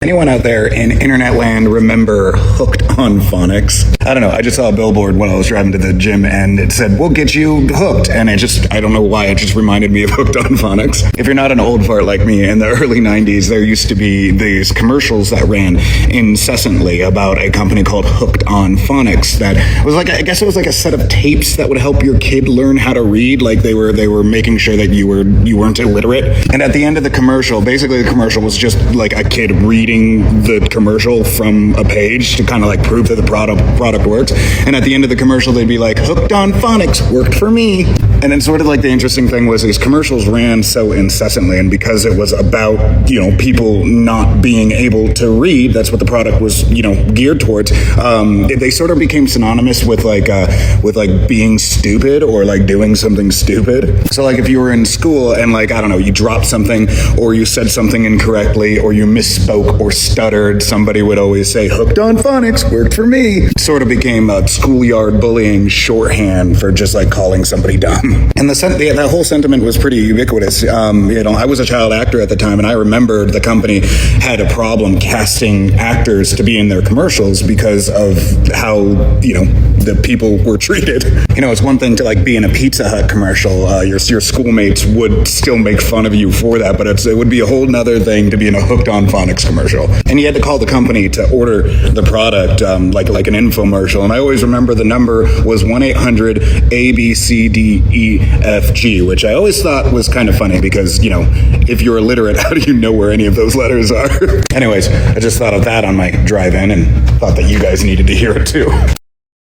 Anyone out there in internet land remember Hooked on Phonics? I don't know, I just saw a billboard when I was driving to the gym and it said, we'll get you hooked. And I don't know why, it just reminded me of Hooked on Phonics. If you're not an old fart like me, in the early 90s, there used to be these commercials that ran incessantly about a company called Hooked on Phonics that was like, I guess it was like a set of tapes that would help your kid learn how to read. Like they were making sure that you weren't illiterate. And at the end of the commercial, basically the commercial was just like a kid reading the commercial from a page to kind of like prove that the product works. And at the end of the commercial, they'd be like, Hooked on Phonics, worked for me. And then sort of like the interesting thing was these commercials ran so incessantly, and because it was about, people not being able to read, that's what the product was, geared towards. They sort of became synonymous with like being stupid or like doing something stupid. So like if you were in school and like, I don't know, you dropped something or you said something incorrectly or you misspoke or stuttered, somebody would always say, Hooked on Phonics, worked for me. Sort of became a schoolyard bullying shorthand for just like calling somebody dumb. And that whole sentiment was pretty ubiquitous. I was a child actor at the time, and I remembered the company had a problem casting actors to be in their commercials because of how, the people were treated. It's one thing to like be in a Pizza Hut commercial. Your schoolmates would still make fun of you for that, but it would be a whole nother thing to be in a Hooked on Phonics commercial. And you had to call the company to order the product, like an infomercial. And I always remember the number was 1-800-ABCDEFG, which I always thought was kind of funny because, if you're illiterate, how do you know where any of those letters are? Anyways, I just thought of that on my drive in and thought that you guys needed to hear it too.